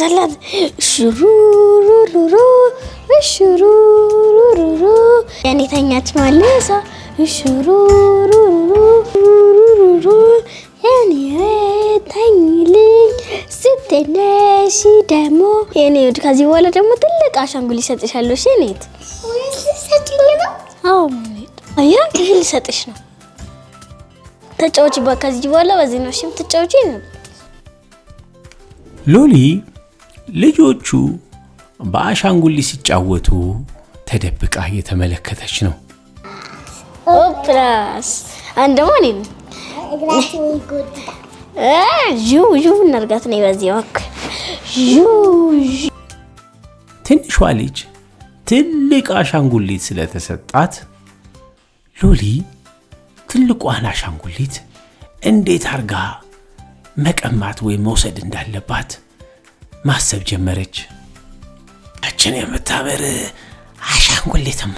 አላት ሹሩሩሩሩ ሹሩሩሩሩ ያኔ ተኛች ማለሳ ሹሩሩሩሩ ያኔ ተኝልኝ ስትነሺ ደሞ የኔ ወድ ከዚህ በኋላ ደግሞ ትልቅ አሻንጉሊት ሰጥሻለሁ እሺ ኔት ወይስ ሰጥኝ ነው አዎ ኔት አያ ይሄ ልሰጥሽ ነው ተጫውቺ ከዚህ በኋላ በዚህ ነው እሺ ተጫውቺ ነው ሎሊ ልጆቹ በአሻንጉሊት ሲጫወቱ ተደብቃ እየተመለከተች ነው ኦፕላስ አንደሞኒ እግራቸው ይጎዳል ጁ እናርጋት ነው በዚህ ወክ ጁ ትንሿ ልጅ ትልቅ አሻንጉሊት ስለተሰጣት ሎሊ ትልቋን አሻንጉሊት እንዴት አርጋ መቀማት ወይ መውሰድ እንዳለባት ማሰብ ጀመረች አችን የምታበር አሻንጉሊትማ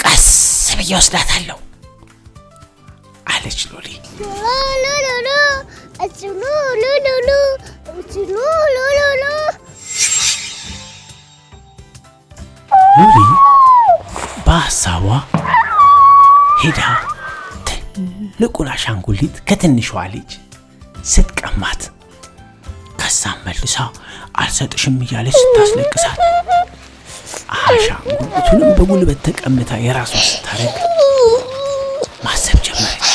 ቀስ ብዬ ወስዳታለሁ አለች ሎሊ ሎሎሎ ሎሊ በሀሳቧ ሄዳ ትልቁን አሻንጉሊት ከትንሿ ልጅ ስትቀማት ከዛም መልሳ አልሰጥሽም እያለች ስታስለቅሳት አሻንጉሊቱንም በጉልበት ተቀምታ የራሷ ስታረግ ማሰብ ጀመረች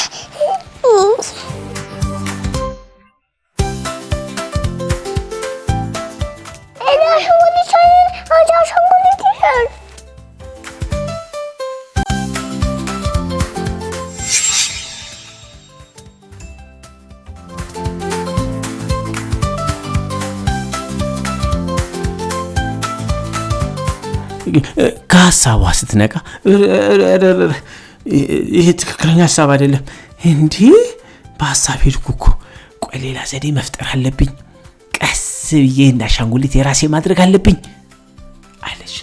ከሀሳቧ ስትነቃ ይሄ ትክክለኛ ሀሳብ አይደለም እንዴ በሀሳብ ሄድኩ እኮ ቆይ ሌላ ዘዴ መፍጠር አለብኝ ቀስ ብዬ እንዳሻንጉሊት የራሴ ማድረግ አለብኝ አለች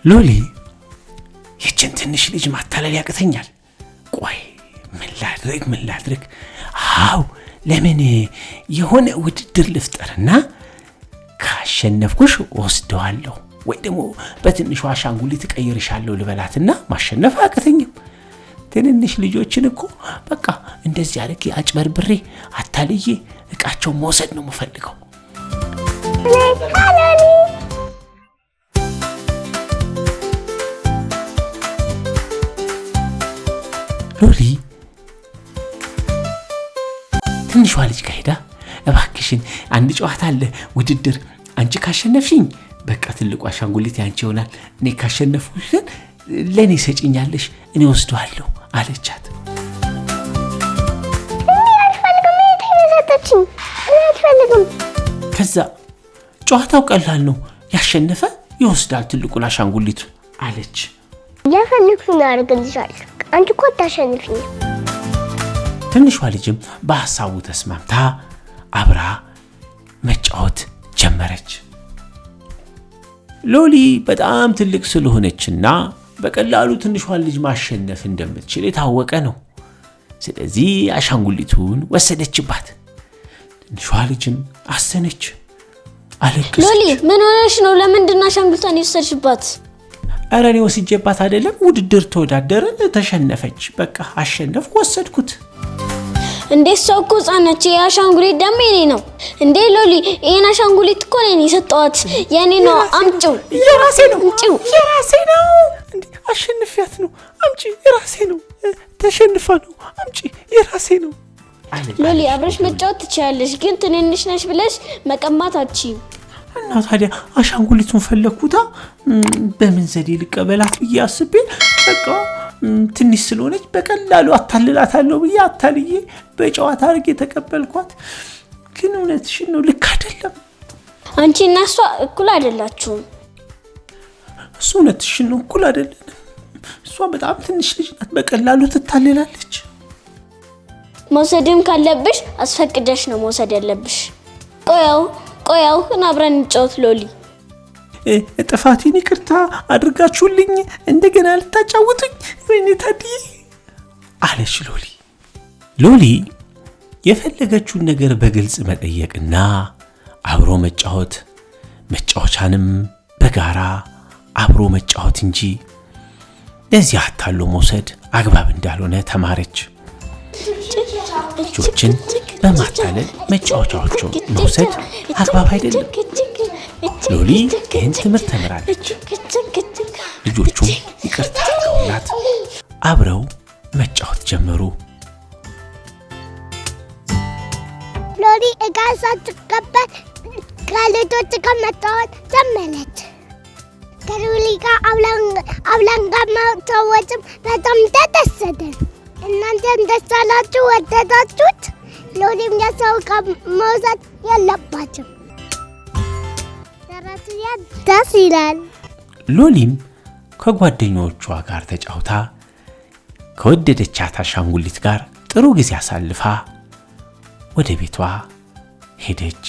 ሎሊ ይችን ትንሽ ልጅ ማታለል ያቅተኛል ቆይ ምን ላድርግ አው ለምን የሆነ ውድድር ልፍጠርና ካሸነፍኩሽ ወስደዋለሁ ወይ ደግሞ በትንሹ አሻንጉሊት ቀይርሻለሁ ልበላትና ማሸነፍ አቅተኝም ትንንሽ ልጆችን እኮ በቃ እንደዚህ አድርጌ አጭበርብሬ አታልዬ እቃቸው መውሰድ ነው የምፈልገው ሎሊ ትንሿ ልጅ ጋር እባክሽን አንድ ጨዋታ አለ ውድድር አንቺ ካሸነፍሽኝ በቃ ትልቁ አሻንጉሊት ያንቺ ይሆናል እኔ ካሸነፍኩሽ ለኔ ሰጪኛለሽ እኔ ወስደዋለሁ አለቻት ከዛ ጨዋታው ቀላል ነው ያሸነፈ ይወስዳል ትልቁን አሻንጉሊት አለች ያፈንኩኝ አርገልሻለሁ አንቺ እኮ ታሸንፊኝ ትንሿ ልጅም በሐሳቡ ተስማምታ አብራ መጫወት ጀመረች ሎሊ በጣም ትልቅ ስለሆነችና በቀላሉ ትንሿን ልጅ ማሸነፍ እንደምትችል የታወቀ ነው ስለዚህ አሻንጉሊቱን ወሰደችባት ትንሿ ልጅም አሰነች አለቀሰች ሎሊ ምን ሆነሽ ነው ለምንድን ነው አሻንጉሊቷን የወሰድሽባት አረኔ ወስጄባት አይደለም ውድድር ተወዳደረን ተሸነፈች በቃ አሸነፍኩ ወሰድኩት እንዴ ሶኮ ጻነች ያሻንጉሊት ደም የኔ ነው እንዴ ሎሊ ይሄን አሻንጉሊት እኮ ነኝ የሰጠዋት የኔ ነው አምጪው የራሴ ነው የራሴ ነው እንዴ አሸንፊያት ነው አምጪ የራሴ ነው ተሸንፋ ነው አምጪ የራሴ ነው ሎሊ አብረሽ መጫወት ትችያለሽ ግን ትንንሽ ነሽ ብለሽ መቀማት አትችይም እና ታዲያ አሻንጉሊቱን ፈለኩታ በምን ዘዴ ልቀበላት ብዬ አስቤ በቃ ትንሽ ስለሆነች በቀላሉ አታልላታለሁ ብዬ አታልዬ በጨዋታ አርጌ ተቀበልኳት ግን እውነትሽን ነው ልክ አይደለም አንቺና እሷ እኩል አይደላችሁም እሱ እውነትሽን ነው እኩል አይደለም እሷ በጣም ትንሽ ልጅ ናት በቀላሉ ትታልላለች መውሰድም ካለብሽ አስፈቅደሽ ነው መውሰድ ያለብሽ ቆያው አብረን እንጫወት ሎሊ ጥፋቴን ይቅርታ አድርጋችሁልኝ እንደገና ልታጫውቱኝ ወይኔ ታዲያ አለች ሎሊ። ሎሊ የፈለገችውን ነገር በግልጽ መጠየቅና አብሮ መጫወት መጫወቻንም በጋራ አብሮ መጫወት እንጂ ለዚህ አታሎ መውሰድ አግባብ እንዳልሆነ ተማረች። ልጆችን በማታለል መጫወቻዎችን መውሰድ አግባብ አይደለም። ሎሊ ይህን ትምህርት ተምራለች። ልጆቹም ይቅርታ አድርገውላት አብረው መጫወት ጀመሩ። ሎሊ እቃ ሳትቀበል ከልጆች ጋር መጫወት ጀመረች። ከሎሊ ጋር አብረን ጋር መጫወትም በጣም ተደሰትን። እናንተም ደስ አላችሁ? ወደዳችሁት? ሎሊም የሰው እቃ መውሰድ የለባትም። ደስ ይላል። ሎሊም ከጓደኞቿ ጋር ተጫውታ ከወደደቻት አሻንጉሊት ጋር ጥሩ ጊዜ አሳልፋ ወደ ቤቷ ሄደች።